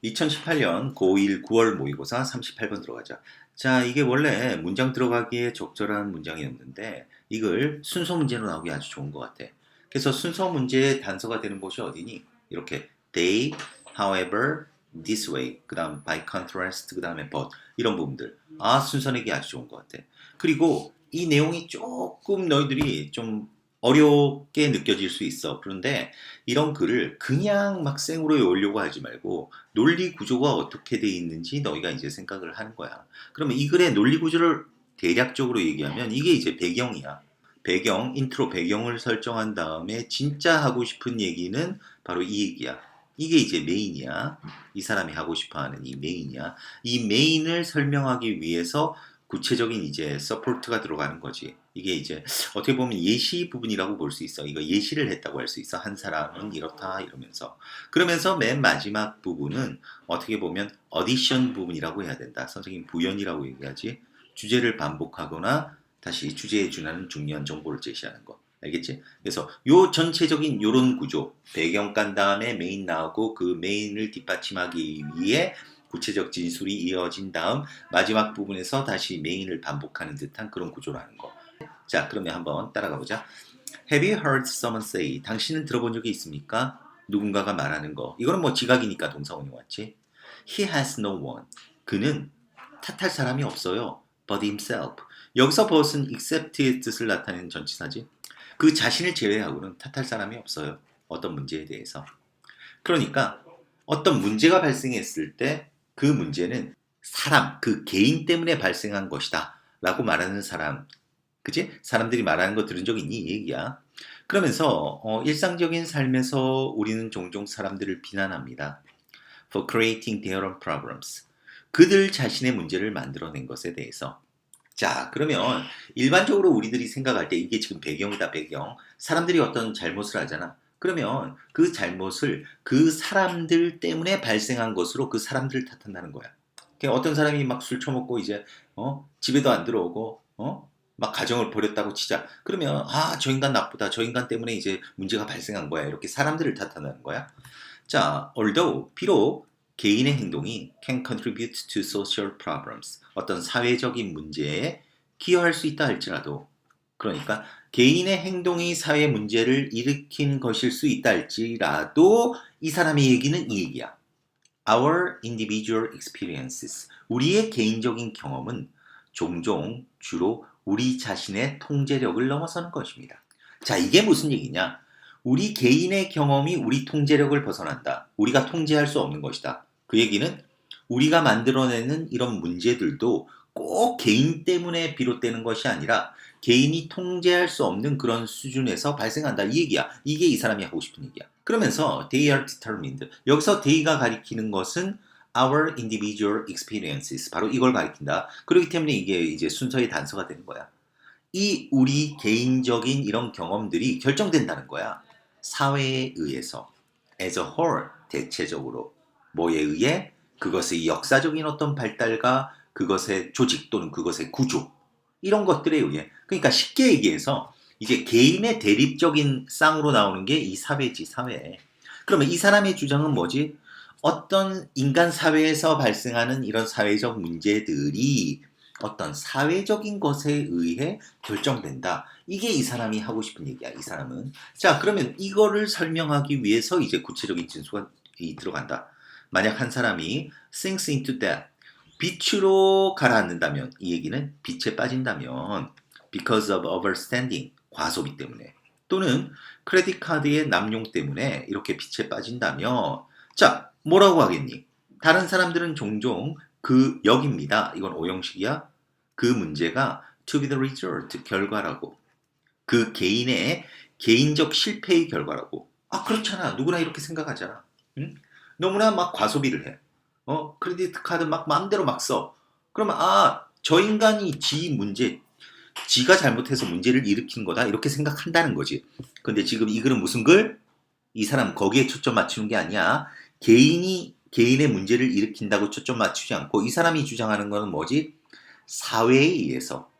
2018년 고1 9월 모의고사 38번 들어가자. 자, 이게 원래 문장 들어가기에 적절한 문장이었는데 이걸 순서 문제로 나오기 아주 좋은 것 같아. 그래서 순서 문제의 단서가 되는 곳이 어디니? 이렇게 they, however, this way, 그 다음 by contrast, 그 다음에 but 이런 부분들. 아, 순서 내기 아주 좋은 것 같아. 그리고 이 내용이 조금 너희들이 좀 어렵게 느껴질 수 있어. 그런데 이런 글을 그냥 막 생으로 외우려고 하지 말고 논리 구조가 어떻게 돼 있는지 너희가 이제 생각을 하는 거야. 그러면 이 글의 논리 구조를 대략적으로 얘기하면 이게 이제 배경이야. 배경, 인트로 배경을 설정한 다음에 진짜 하고 싶은 얘기는 바로 이 얘기야. 이게 이제 메인이야. 이 사람이 하고 싶어 하는 이 메인이야. 이 메인을 설명하기 위해서 구체적인 이제 서포트가 들어가는 거지. 이게 이제 어떻게 보면 예시 부분이라고 볼 수 있어. 이거 예시를 했다고 할 수 있어. 한 사람은 이렇다 이러면서. 그러면서 맨 마지막 부분은 어떻게 보면 어디션 부분이라고 해야 된다. 선생님 부연이라고 얘기하지. 주제를 반복하거나 다시 주제에 준하는 중요한 정보를 제시하는 거. 알겠지? 그래서 요 전체적인 요런 구조, 배경 깐 다음에 메인 나오고 그 메인을 뒷받침하기 위해 구체적 진술이 이어진 다음 마지막 부분에서 다시 메인을 반복하는 듯한 그런 구조라는 거. 자, 그러면 한번 따라가 보자. Have you heard someone say? 당신은 들어본 적이 있습니까? 누군가가 말하는 거. 이거는 뭐 지각이니까 동사원이 왔지. He has no one. 그는 탓할 사람이 없어요. But himself. 여기서 but은 except의 뜻을 나타내는 전치사지. 그 자신을 제외하고는 탓할 사람이 없어요. 어떤 문제에 대해서. 그러니까 어떤 문제가 발생했을 때 그 문제는 사람, 그 개인 때문에 발생한 것이다 라고 말하는 사람, 그치? 사람들이 말하는 거 들은 적 있니? 이 얘기야. 그러면서 일상적인 삶에서 우리는 종종 사람들을 비난합니다. For creating their own problems. 그들 자신의 문제를 만들어낸 것에 대해서. 자, 그러면 일반적으로 우리들이 생각할 때 이게 지금 배경이다, 배경. 사람들이 어떤 잘못을 하잖아. 그러면 그 잘못을 그 사람들 때문에 발생한 것으로 그 사람들을 탓한다는 거야. 그러니까 어떤 사람이 막 술 처먹고 이제 집에도 안 들어오고 막 가정을 버렸다고 치자. 그러면 아, 저 인간 나쁘다. 저 인간 때문에 이제 문제가 발생한 거야. 이렇게 사람들을 탓한다는 거야. 자, although 비록 개인의 행동이 can contribute to social problems. 어떤 사회적인 문제에 기여할 수 있다 할지라도 그러니까 개인의 행동이 사회 문제를 일으킨 것일 수 있다 할지라도 이 사람의 얘기는 이 얘기야. Our individual experiences. 우리의 개인적인 경험은 종종 주로 우리 자신의 통제력을 넘어서는 것입니다. 자, 이게 무슨 얘기냐? 우리 개인의 경험이 우리 통제력을 벗어난다. 우리가 통제할 수 없는 것이다. 그 얘기는 우리가 만들어내는 이런 문제들도 꼭 개인 때문에 비롯되는 것이 아니라 개인이 통제할 수 없는 그런 수준에서 발생한다. 이 얘기야. 이게 이 사람이 하고 싶은 얘기야. 그러면서 they are determined. 여기서 they가 가리키는 것은 our individual experiences. 바로 이걸 가리킨다. 그렇기 때문에 이게 이제 순서의 단서가 되는 거야. 이 우리 개인적인 이런 경험들이 결정된다는 거야. 사회에 의해서. as a whole. 대체적으로. 뭐에 의해? 그것의 역사적인 어떤 발달과 그것의 조직 또는 그것의 구조 이런 것들에 의해 그러니까 쉽게 얘기해서 이제 개인의 대립적인 쌍으로 나오는 게 이 사회지 사회. 그러면 이 사람의 주장은 뭐지? 어떤 인간 사회에서 발생하는 이런 사회적 문제들이 어떤 사회적인 것에 의해 결정된다. 이게 이 사람이 하고 싶은 얘기야. 이 사람은. 자, 그러면 이거를 설명하기 위해서 이제 구체적인 진수가 들어간다. 만약 한 사람이 sinks into debt, 빛으로 가라앉는다면 이 얘기는 빛에 빠진다면 because of overspending, 과소비 때문에 또는 크레딧 카드의 남용 때문에 이렇게 빛에 빠진다면 자, 뭐라고 하겠니? 다른 사람들은 종종 그 여깁니다. 이건 오형식이야. 그 문제가 to be the result, 결과라고. 그 개인의 개인적 실패의 결과라고. 아, 그렇잖아. 누구나 이렇게 생각하잖아. 응? 너무나 막 과소비를 해. 크레딧 카드 막 마음대로 막 써. 그러면 아, 저 인간이 지 문제, 지가 잘못해서 문제를 일으킨 거다 이렇게 생각한다는 거지. 근데 지금 이 글은 무슨 글? 이 사람 거기에 초점 맞추는 게 아니야. 개인이 개인의 문제를 일으킨다고 초점 맞추지 않고 이 사람이 주장하는 거는 뭐지? 사회에 의해서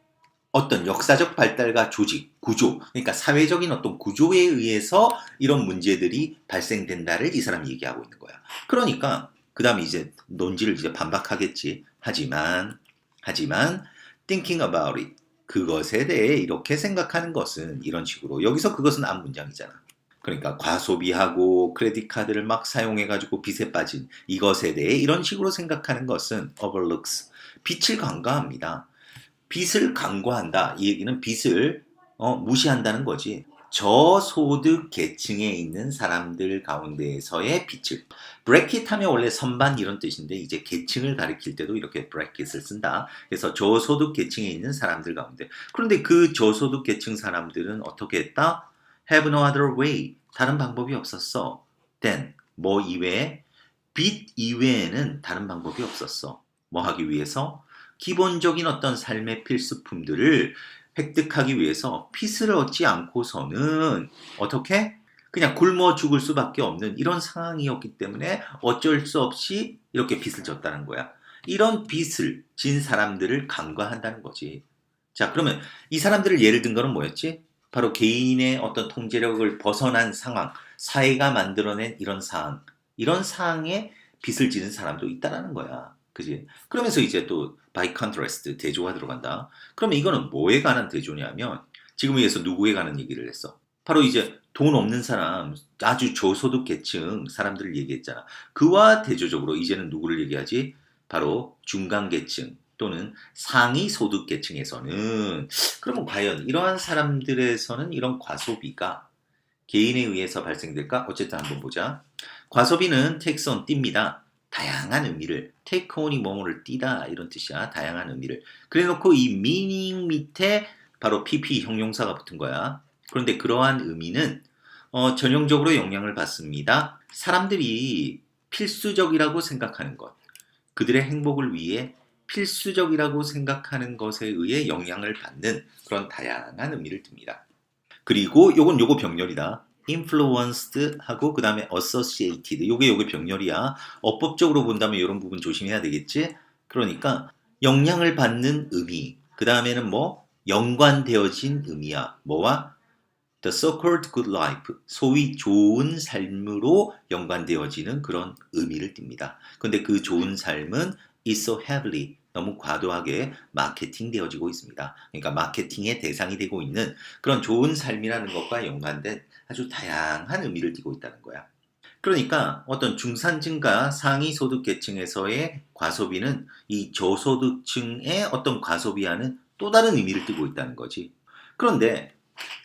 어떤 역사적 발달과 조직, 구조, 그러니까 사회적인 어떤 구조에 의해서 이런 문제들이 발생된다를 이 사람이 얘기하고 있는 거야. 그러니까 그 다음에 이제 논지를 이제 반박하겠지. 하지만 thinking about it, 그것에 대해 이렇게 생각하는 것은 이런 식으로 여기서 그것은 앞 문장이잖아. 그러니까 과소비하고 크레딧 카드를 막 사용해가지고 빚에 빠진 이것에 대해 이런 식으로 생각하는 것은 overlooks, 빚을 간과합니다. 빚을 간과한다. 이 얘기는 빚을 무시한다는 거지. 저소득 계층에 있는 사람들 가운데에서의 빚을. 브래킷 하면 원래 선반 이런 뜻인데 이제 계층을 가리킬 때도 이렇게 브래킷을 쓴다. 그래서 저소득 계층에 있는 사람들 가운데. 그런데 그 저소득 계층 사람들은 어떻게 했다? Have no other way. 다른 방법이 없었어. Then 뭐 이외에 빚 이외에는 다른 방법이 없었어. 뭐 하기 위해서? 기본적인 어떤 삶의 필수품들을 획득하기 위해서 빚을 얻지 않고서는 어떻게? 그냥 굶어 죽을 수밖에 없는 이런 상황이었기 때문에 어쩔 수 없이 이렇게 빚을 졌다는 거야. 이런 빚을 진 사람들을 간과한다는 거지. 자, 그러면 이 사람들을 예를 든 거는 뭐였지? 바로 개인의 어떤 통제력을 벗어난 상황, 사회가 만들어낸 이런 상황에 빚을 지는 사람도 있다라는 거야. 그지? 그러면서 이제 또 by contrast 대조가 들어간다. 그러면 이거는 뭐에 관한 대조냐면 지금 위해서 누구에 관한 얘기를 했어? 바로 이제 돈 없는 사람, 아주 저소득 계층 사람들을 얘기했잖아. 그와 대조적으로 이제는 누구를 얘기하지? 바로 중간 계층 또는 상위 소득 계층에서는 그러면 과연 이러한 사람들에서는 이런 과소비가 개인에 의해서 발생될까? 어쨌든 한번 보자. 과소비는 takes on 띱니다. 다양한 의미를 take on이 뭐뭐를 띠다 이런 뜻이야. 다양한 의미를. 그래놓고 이 meaning 밑에 바로 pp 형용사가 붙은 거야. 그런데 그러한 의미는 전형적으로 영향을 받습니다. 사람들이 필수적이라고 생각하는 것, 그들의 행복을 위해 필수적이라고 생각하는 것에 의해 영향을 받는 그런 다양한 의미를 듭니다. 그리고 요거 병렬이다. influenced 하고 그 다음에 associated 요게 병렬이야. 어법적으로 본다면 이런 부분 조심해야 되겠지. 그러니까 영향을 받는 의미 그 다음에는 뭐 연관되어진 의미야. 뭐와? The so-called good life 소위 좋은 삶으로 연관되어지는 그런 의미를 띱니다. 근데 그 좋은 삶은 is so heavily 너무 과도하게 마케팅되어지고 있습니다. 그러니까 마케팅의 대상이 되고 있는 그런 좋은 삶이라는 것과 연관된 아주 다양한 의미를 띠고 있다는 거야. 그러니까 어떤 중산층과 상위 소득 계층에서의 과소비는 이 저소득층의 어떤 과소비와는 또 다른 의미를 띠고 있다는 거지. 그런데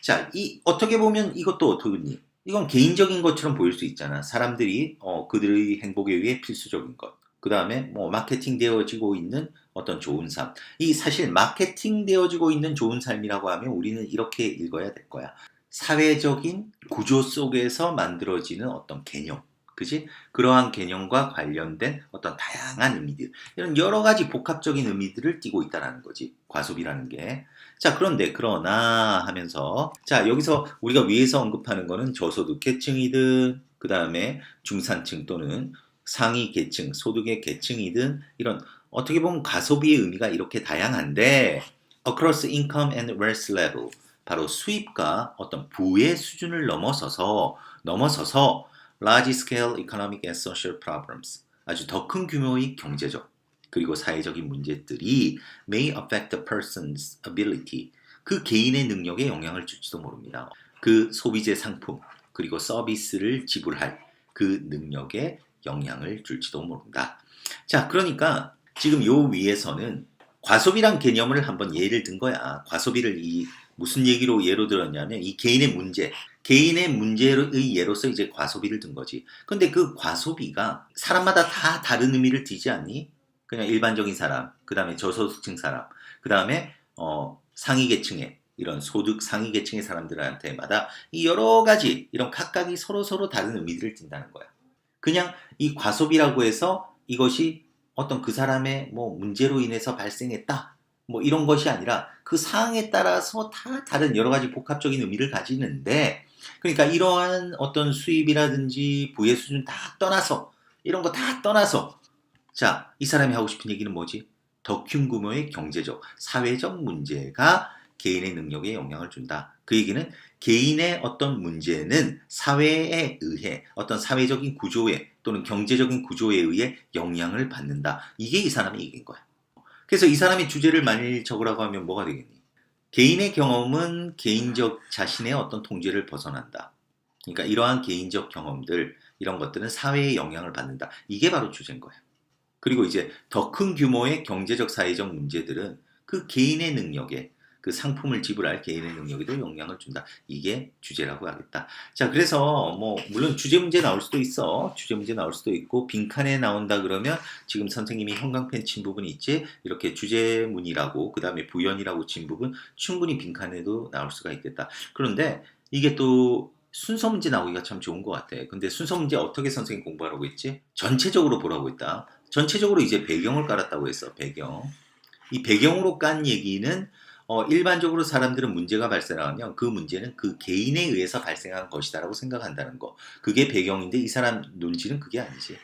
자, 어떻게 보면 이것도 어떻니? 이건 개인적인 것처럼 보일 수 있잖아. 사람들이 그들의 행복에 위해 필수적인 것. 그 다음에 뭐 마케팅 되어지고 있는 어떤 좋은 삶. 이 사실 마케팅 되어지고 있는 좋은 삶이라고 하면 우리는 이렇게 읽어야 될 거야. 사회적인 구조 속에서 만들어지는 어떤 개념. 그지? 그러한 개념과 관련된 어떤 다양한 의미들. 이런 여러 가지 복합적인 의미들을 띠고 있다는 거지. 과소비라는 게. 자, 그러나 하면서 자, 여기서 우리가 위에서 언급하는 거는 저소득 계층이든 그 다음에 중산층 또는 상위 계층, 소득의 계층이든 이런 어떻게 보면 과소비의 의미가 이렇게 다양한데 across income and wealth level 바로 수입과 어떤 부의 수준을 넘어서서 large scale economic and social problems 아주 더 큰 규모의 경제적 그리고 사회적인 문제들이 may affect the person's ability 그 개인의 능력에 영향을 줄지도 모릅니다. 그 소비재 상품 그리고 서비스를 지불할 그 능력에 영향을 줄지도 모른다. 자, 그러니까 지금 요 위에서는 과소비란 개념을 한번 예를 든 거야. 과소비를 무슨 얘기로 예로 들었냐면 이 개인의 문제의 예로서 이제 과소비를 든 거지. 근데 그 과소비가 사람마다 다 다른 의미를 띠지 않니? 그냥 일반적인 사람, 그 다음에 저소득층 사람, 그 다음에 상위 계층의 이런 소득 상위 계층의 사람들한테마다 이 여러 가지 이런 각각이 서로 다른 의미들을 띈다는 거야. 그냥 이 과소비라고 해서 이것이 어떤 그 사람의 뭐 문제로 인해서 발생했다. 뭐 이런 것이 아니라 그 상황에 따라서 다 다른 여러 가지 복합적인 의미를 가지는데 그러니까 이러한 어떤 수입이라든지 부의 수준 다 떠나서 이런 거 다 떠나서 자, 이 사람이 하고 싶은 얘기는 뭐지? 더 큰 규모의 경제적, 사회적 문제가 개인의 능력에 영향을 준다. 그 얘기는 개인의 어떤 문제는 사회에 의해 어떤 사회적인 구조에 또는 경제적인 구조에 의해 영향을 받는다. 이게 이 사람의 얘기인 거야. 그래서 이 사람이 주제를 만일 적으라고 하면 뭐가 되겠니? 개인의 경험은 개인적 자신의 어떤 통제를 벗어난다. 그러니까 이러한 개인적 경험들, 이런 것들은 사회에 영향을 받는다. 이게 바로 주제인 거예요. 그리고 이제 더 큰 규모의 경제적, 사회적 문제들은 그 개인의 능력에 그 상품을 지불할 개인의 능력에도 영향을 준다. 이게 주제라고 하겠다. 자, 그래서 뭐 물론 주제 문제 나올 수도 있어. 주제 문제 나올 수도 있고 빈칸에 나온다 그러면 지금 선생님이 형광펜 친 부분이 있지. 이렇게 주제문이라고 그다음에 부연이라고 친 부분 충분히 빈칸에도 나올 수가 있겠다. 그런데 이게 또 순서 문제 나오기가 참 좋은 것 같아. 근데 순서 문제 어떻게 선생님 공부하라고 했지? 전체적으로 보라고 했다. 전체적으로 이제 배경을 깔았다고 했어. 배경. 이 배경으로 깐 얘기는 일반적으로 사람들은 문제가 발생하면 그 문제는 그 개인에 의해서 발생한 것이다라고 생각한다는 거. 그게 배경인데 이 사람 눈치는 그게 아니지.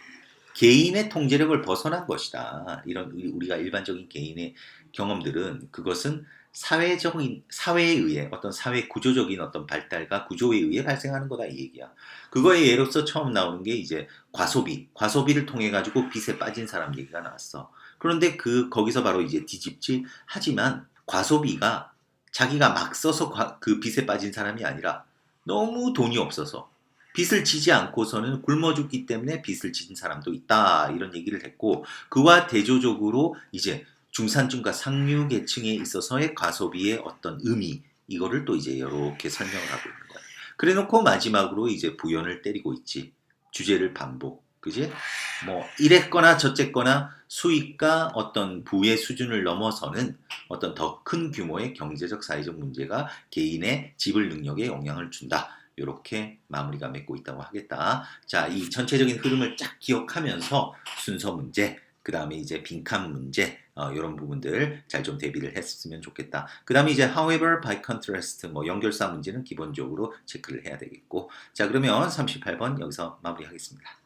개인의 통제력을 벗어난 것이다. 이런 우리가 일반적인 개인의 경험들은 그것은 사회적인 사회에 의해 어떤 사회 구조적인 어떤 발달과 구조에 의해 발생하는 거다 이 얘기야. 그거의 예로서 처음 나오는 게 이제 과소비를 통해 가지고 빚에 빠진 사람 얘기가 나왔어. 그런데 거기서 바로 이제 뒤집지. 하지만 과소비가 자기가 막 써서 그 빚에 빠진 사람이 아니라 너무 돈이 없어서 빚을 지지 않고서는 굶어 죽기 때문에 빚을 지은 사람도 있다. 이런 얘기를 했고 그와 대조적으로 이제 중산층과 상류 계층에 있어서의 과소비의 어떤 의미 이거를 또 이제 이렇게 설명을 하고 있는 거야. 그래 놓고 마지막으로 이제 부연을 때리고 있지. 주제를 반복. 그지? 뭐 이랬거나 저쨌거나 수익과 어떤 부의 수준을 넘어서는 어떤 더 큰 규모의 경제적 사회적 문제가 개인의 지불 능력에 영향을 준다. 이렇게 마무리가 맺고 있다고 하겠다. 자, 이 전체적인 흐름을 쫙 기억하면서 순서 문제, 그 다음에 이제 빈칸 문제, 이런 부분들 잘 좀 대비를 했으면 좋겠다. 그 다음에 이제 however, by contrast, 뭐 연결사 문제는 기본적으로 체크를 해야 되겠고. 자, 그러면 38번 여기서 마무리하겠습니다.